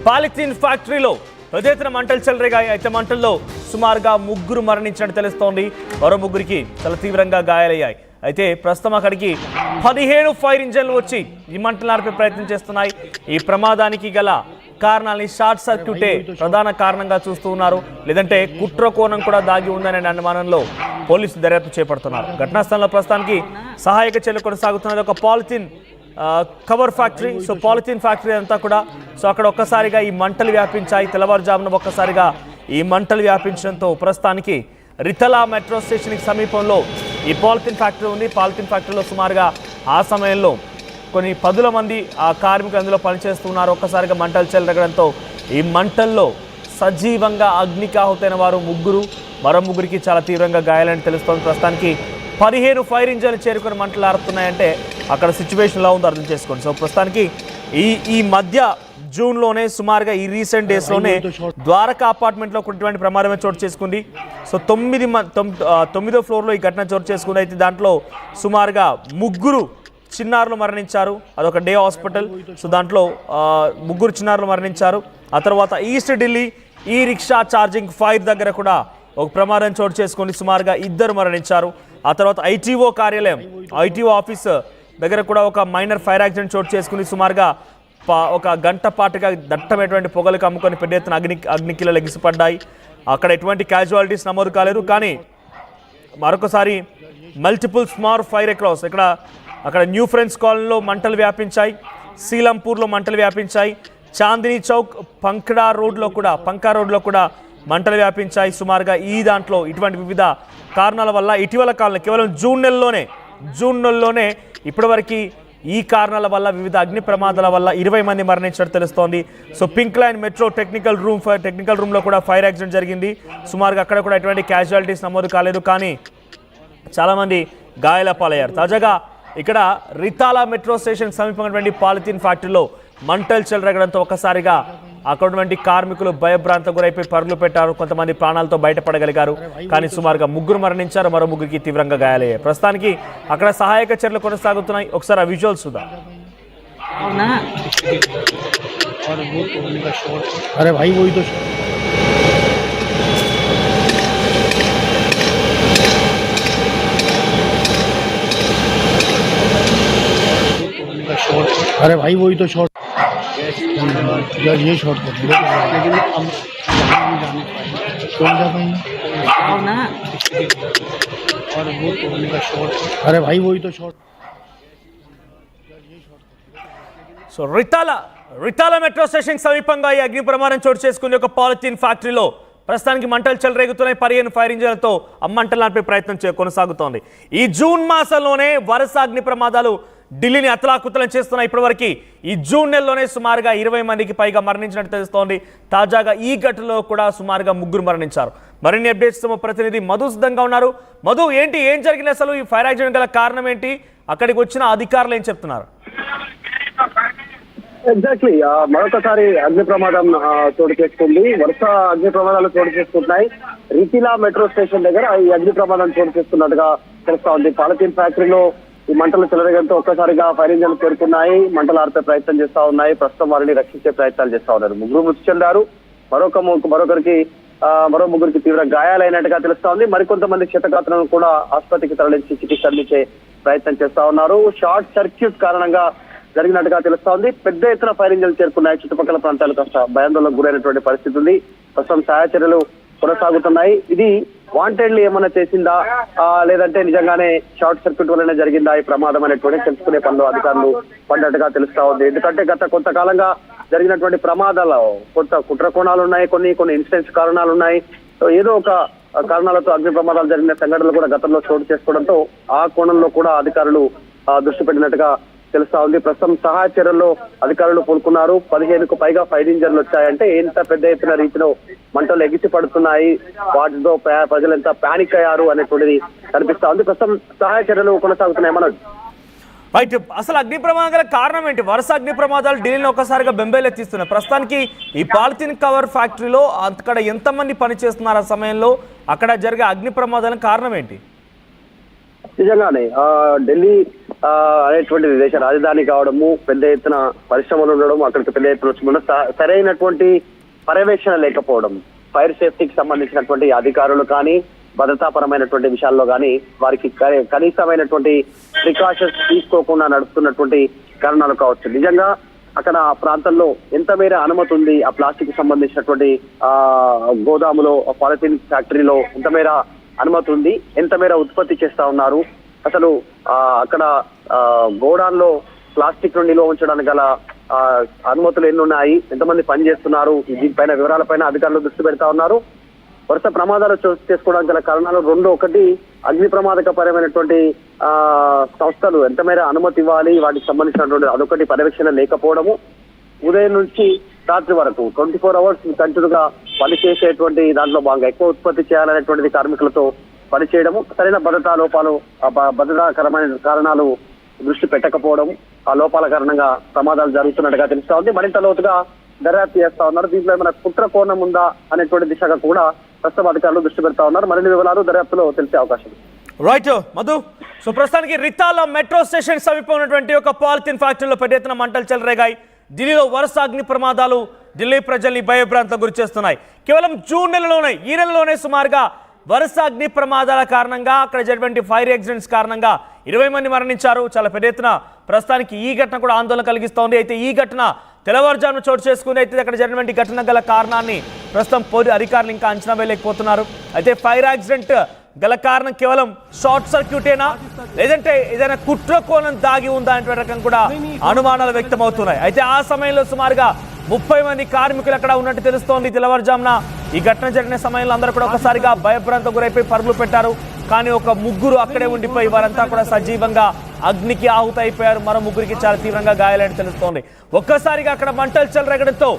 Polythene ఫ్యాక్టరీలో పెద్ద ఎత్తున మంటలు చెలరేగాయి. అయితే మంటల్లో సుమారుగా 3 మరణించినట్టు తెలుస్తోంది. మరో 3కి చాలా తీవ్రంగా గాయాలయ్యాయి. అయితే ప్రస్తుతం అక్కడికి 15 ఫైర్ ఇంజన్లు వచ్చి ఈ మంటలు ఆర్పే ప్రయత్నం చేస్తున్నాయి. ఈ ప్రమాదానికి గల కారణాలని షార్ట్ సర్క్యూటే ప్రధాన కారణంగా చూస్తూ ఉన్నారు. లేదంటే కుట్ర కోణం కూడా దాగి ఉందనే అనుమానంలో పోలీసులు దర్యాప్తు చేపడుతున్నారు. ఘటనా స్థలంలో ప్రస్తుతానికి సహాయక చర్యలు కొనసాగుతున్నది. ఒక polythene cover factory. So polythene factory అంతా కూడా అక్కడ ఒక్కసారిగా ఈ మంటలు వ్యాపించాయి. తెల్లవారుజామున ఒక్కసారిగా ఈ మంటలు వ్యాపించడంతో ప్రస్తుతానికి రితలా మెట్రో స్టేషన్కి సమీపంలో ఈ పాలిథిన్ ఫ్యాక్టరీ ఉంది. పాలిథిన్ ఫ్యాక్టరీలో సుమారుగా ఆ సమయంలో కొన్ని 10 మంది ఆ కార్మికులు అందులో పనిచేస్తున్నారు. ఒక్కసారిగా మంటలు చెలరగడంతో ఈ మంటల్లో సజీవంగా అగ్నికాహుతైన వారు 3, మరో 3కి చాలా తీవ్రంగా గాయాలని తెలుస్తోంది. ప్రస్తుతానికి 15 ఫైర్ ఇంజన్లు చేరుకొని మంటలు ఆరుతున్నాయంటే అక్కడ సిచ్యువేషన్ ఎలా ఉందో అర్థం చేసుకోండి. సో ప్రస్తుతానికి ఈ మధ్య జూన్లోనే సుమారుగా ఈ రీసెంట్ డేస్లోనే ద్వారకా అపార్ట్మెంట్లో ఇటువంటి ప్రమాదమే చోటు చేసుకుంది. సో 9వ ఫ్లోర్లో ఈ ఘటన చోటు చేసుకుంది. అయితే దాంట్లో సుమారుగా 3 చిన్నారులు మరణించారు. అదొక డే హాస్పిటల్. సో దాంట్లో 3 చిన్నారులు మరణించారు. ఆ తర్వాత ఈస్ట్ ఢిల్లీ ఈ రిక్షా ఛార్జింగ్ ఫైర్ దగ్గర కూడా ఒక ప్రమాదం చోటు చేసుకొని సుమారుగా 2 మరణించారు. ఆ తర్వాత ఐటీఓ కార్యాలయం, ఐటీఓ ఆఫీస్ దగ్గర కూడా ఒక మైనర్ ఫైర్ యాక్సిడెంట్ చోటు చేసుకుని సుమారుగా ఒక గంట పాటుగా దట్టమైనటువంటి పొగలు కమ్ముకొని పెద్ద ఎత్తున అగ్నికిలలు ఎగిసిపడ్డాయి. అక్కడ ఎటువంటి క్యాజువాలిటీస్ నమోదు కాలేదు. కానీ మరొకసారి మల్టిపుల్ స్మాల్ ఫైర్ అక్రాస్ అక్కడ న్యూ ఫ్రెండ్స్ కాలనీలో మంటలు వ్యాపించాయి. సీలంపూర్లో మంటలు వ్యాపించాయి. చాందినీ చౌక్ పంకా రోడ్లో కూడా మంటలు వ్యాపించాయి. సుమారుగా ఈ దాంట్లో ఇటువంటి వివిధ కారణాల వల్ల ఇటీవల కాలంలో కేవలం జూన్ నెలలోనే ఇప్పటివరకు ఈ కారణాల వల్ల వివిధ అగ్ని ప్రమాదాల వల్ల 20 మంది మరణించినట్టు తెలుస్తోంది. So pink line metro technical రూమ్లో కూడా ఫైర్ యాక్సిడెంట్ జరిగింది. సుమారుగా అక్కడ కూడా ఎటువంటి క్యాజువాలిటీస్ నమోదు కాలేదు. కానీ చాలామంది గాయాల పాలయ్యారు. తాజాగా ఇక్కడ రితాలా మెట్రో స్టేషన్ సమీపమైనటువంటి పాలిథిన్ ఫ్యాక్టరీలో మంటలు చెలరగడంతో ఒక్కసారిగా అక్కడ ఉన్నటువంటి కార్మికులు భయభ్రాంతకు గురైపోయి పరుగులు పెట్టారు. కొంతమంది ప్రాణాలతో బయటపడగలిగారు. కానీ సుమారుగా 3 మరణించారు. మరో 3కి తీవ్రంగా గాయాలయ్యాయి. ప్రస్తుతానికి అక్కడ సహాయక చర్యలు కొనసాగుతున్నాయి. ఒకసారి ఆ విజువల్స్ చూద్దాం. अरे भाई वही तो शॉर्ट यार, ये शॉर्ट कर दिया लेकिन हम कौन जा पाएंगे ना। और वो तो उनका शॉर्ट, अरे भाई वही तो शॉर्ट. సో రితాలా మెట్రో స్టేషన్ సమీపంగా ఈ అగ్ని ప్రమాదం చోటు చేసుకుని ఒక పాలిథిన్ ఫ్యాక్టరీలో ప్రస్తుతానికి మంటలు చెలరేగుతున్నాయి. 15 ఫైర్ ఇంజన్లతో మంటలు ఆర్పే ప్రయత్నం కొనసాగుతోంది. ఈ జూన్ మాసంలోనే వరుస అగ్ని ప్రమాదాలు ఢిల్లీని అతలాకుతలం చేస్తున్నాయి. ఇప్పటివరకు ఈ జూన్ నెలలోనే సుమారుగా 20 మందికి పైగా మరణించినట్టు తెలుస్తోంది. తాజాగా ఈ ఘటనలో కూడా సుమారుగా 3 మరణించారు. మరిన్ని అప్డేట్స్ తమ ప్రతినిధి మధు సిద్ధంగా ఉన్నారు. మధు, ఏం జరిగింది అసలు? ఈ ఫైర్ యాక్సిడెంట్ గల కారణం ఏంటి? అక్కడికి వచ్చిన అధికారులు ఏం చెప్తున్నారు? ఎగ్జాక్ట్లీ మరొకసారి అగ్ని ప్రమాదం చోటు చేసుకుంది. వరుస అగ్ని ప్రమాదాలు చోటు చేసుకుంటున్నాయి. రితిలా మెట్రో స్టేషన్ దగ్గర ఈ అగ్ని ప్రమాదం చోటు చేసుకున్నట్టుగా తెలుస్తా ఉంది. పాలిథిన్ ఫ్యాక్టరీలో ఈ మంటలు చెలరగడంతో ఒక్కసారిగా ఫైర్ ఇంజన్లు చేరుకున్నాయి. మంటలు ఆర్పే ప్రయత్నం చేస్తా ఉన్నాయి. ప్రస్తుతం వారిని రక్షించే ప్రయత్నాలు చేస్తా ఉన్నారు. 3 మృతి చెందారు. మరో 3కి తీవ్ర గాయాలైనట్టుగా తెలుస్తా ఉంది. మరికొంతమంది క్షతగాత్రులను కూడా ఆసుపత్రికి తరలించి చికిత్స అందించే ప్రయత్నం చేస్తా ఉన్నారు. షార్ట్ సర్క్యూట్ కారణంగా జరిగినట్టుగా తెలుస్తా ఉంది. పెద్ద ఎత్తున ఫైర్ ఇంజన్లు చేరుకున్నాయి. చుట్టుపక్కల ప్రాంతాలు కాస్త భయాందోళనకు గురైనటువంటి పరిస్థితి ఉంది. ప్రస్తుతం సహాయ చర్యలు కొనసాగుతున్నాయి. ఇది వాంటెడ్లీ ఏమైనా చేసిందా లేదంటే నిజంగానే షార్ట్ సర్క్యూట్ వల్లనే జరిగిందా ఈ ప్రమాదం అనేటువంటి తెలుసుకునే పనిలో అధికారులు పడ్డట్టుగా తెలుస్తా ఉంది. ఎందుకంటే గత కొంతకాలంగా జరిగినటువంటి ప్రమాదాలు కొంత కుట్ర కోణాలు ఉన్నాయి, కొన్ని ఇన్సిడెంట్స్ కారణాలు ఉన్నాయి. ఏదో ఒక కారణాలతో అగ్ని ప్రమాదాలు జరిగిన సంఘటనలు కూడా గతంలో చోటు చేసుకోవడంతో ఆ కోణంలో కూడా అధికారులు దృష్టి పెట్టినట్టుగా తెలుస్తా ఉంది. ప్రస్తుతం సహాయ చర్యల్లో అధికారులు పూనుకున్నారు. 15కు పైగా ఫైర్ ఇంజన్లు వచ్చాయంటే ఎంత పెద్ద ఎత్తున రీతిలో మంటలు ఎగిసి పడుతున్నాయి, వాటితో ప్రజలు ఎంత పానిక్ అయ్యారు అనేటువంటిది కనిపిస్తా ఉంది. ప్రస్తుతం సహాయ చర్యలు కొనసాగుతున్నాయి. మనోజ్, రైట్, అసలు అగ్ని ప్రమాదాల కారణం ఏంటి? వరుస అగ్ని ప్రమాదాలు ఢిల్లీలో ఒక్కసారిగా బెంబేలెత్తిస్తున్నాయి. ప్రస్తుతానికి ఈ పాలిథిన్ కవర్ ఫ్యాక్టరీలో అక్కడ ఎంతమంది పనిచేస్తున్నారు? ఆ సమయంలో అక్కడ జరిగే అగ్ని ప్రమాదాల కారణం ఏంటి? నిజంగానే ఢిల్లీ అనేటువంటిది దేశ రాజధాని కావడము, పెద్ద ఎత్తున పరిశ్రమలు ఉండడం, అక్కడికి పెద్ద ఎత్తున వచ్చి సరైనటువంటి పర్యవేక్షణ లేకపోవడం, ఫైర్ సేఫ్టీకి సంబంధించినటువంటి అధికారులు కానీ భద్రతాపరమైనటువంటి విషయాల్లో కానీ వారికి కనీసమైనటువంటి ప్రికాషన్స్ తీసుకోకుండా నడుస్తున్నటువంటి కారణాలు కావచ్చు. నిజంగా అక్కడ ఆ ప్రాంతంలో ఎంత మేర అనుమతి ఉంది, ఆ ప్లాస్టిక్ సంబంధించినటువంటి గోదాములో, పాలిథిన్ ఫ్యాక్టరీలో ఎంత మేర అనుమతి ఉంది, ఎంత మేర ఉత్పత్తి చేస్తా ఉన్నారు, అసలు అక్కడ గోడాన్లో ప్లాస్టిక్ ను నిల్వ ఉంచడానికి గల అనుమతులు ఎన్ని ఉన్నాయి, ఎంతమంది పని చేస్తున్నారు, దీనిపైన వివరాలపైన అధికారులు దృష్టి పెడతా ఉన్నారు. వరుస ప్రమాదాలు చేసుకోవడానికి గల కారణాలు రెండు, ఒకటి అగ్ని ప్రమాదకపరమైనటువంటి సంస్థలు ఎంత మేర అనుమతి ఇవ్వాలి, వాటికి సంబంధించినటువంటి అదొకటి పర్యవేక్షణ లేకపోవడము, ఉదయం నుంచి రాత్రి వరకు 24 hours కంటిన్యూగా పనిచేసేటువంటి దాంట్లో భాగంగా ఎక్కువ ఉత్పత్తి చేయాలనేటువంటిది కార్మికులతో పనిచేయడము, సరైన భద్రతా లోపాలు, భద్రతాకరమైన కారణాలు దృష్టి పెట్టకపోవడం, ఆ లోపాల కారణంగా ప్రమాదాలు జరుగుతున్నట్టుగా తెలుస్తా ఉంది. మరింత లోతుగా దర్యాప్తు చేస్తా ఉన్నారు. దీంట్లో ఏమైనా కుట్ర కోణం ఉందా అనేటువంటి దిశగా కూడా ప్రస్తుతం అధికారులు దృష్టి పెడతా ఉన్నారు. మరిన్ని వివరాలు దర్యాప్తులో తెలిసే అవకాశం ఉంది. రైట్ మధు. సో ప్రస్తుతానికి రితాల మెట్రో స్టేషన్ సమీపం ఉన్నటువంటి ఒక పాలిథిన్ ఫ్యాక్టరీలో పెద్ద ఎత్తున మంటలు చెలరేగాయి. ఢిల్లీలో వరుస అగ్ని ప్రమాదాలు ఢిల్లీ ప్రజల్ని భయభ్రాంతం గురి చేస్తున్నాయి. కేవలం జూన్ నెలలోనే, ఈ నెలలోనే సుమారుగా వరుస అగ్ని ప్రమాదాల కారణంగా, అక్కడ జరిగినటువంటి ఫైర్ యాక్సిడెంట్స్ కారణంగా 20 మంది మరణించారు. చాలా పెద్ద ఎత్తున ప్రస్తుతానికి ఈ ఘటన కూడా ఆందోళన కలిగిస్తోంది. అయితే ఈ ఘటన తెల్లవారుజామున చోటు చేసుకుని అయితే అక్కడ జరిగినటువంటి ఘటన గల కారణాన్ని ప్రస్తుతం అధికారులు ఇంకా అంచనా వేయలేకపోతున్నారు. అయితే ఫైర్ యాక్సిడెంట్ గల కారణం కేవలం షార్ట్ సర్క్యూటేనా, లేదంటే ఏదైనా కుట్ర కోణం దాగి ఉందా అనే రకం కూడా అనుమానాలు వ్యక్తమవుతున్నాయి. అయితే ఆ సమయంలో సుమారుగా 30 మంది కార్మికులు అక్కడ ఉన్నట్టు తెలుస్తోంది. తెల్లవారుజామున ఈ ఘటన జరిగిన సమయంలో అందరూ కూడా ఒకసారిగా భయభ్రాంతం గురైపోయి పరుగులు పెట్టారు. కానీ ఒక ముగ్గురు అక్కడే ఉండిపోయి వారంతా కూడా సజీవంగా అగ్నికి ఆహుతైపోయారు. మరో ముగ్గురికి చాలా తీవ్రంగా గాయాలని తెలుస్తోంది. ఒక్కసారిగా అక్కడ మంటలు చెలరేగడంతో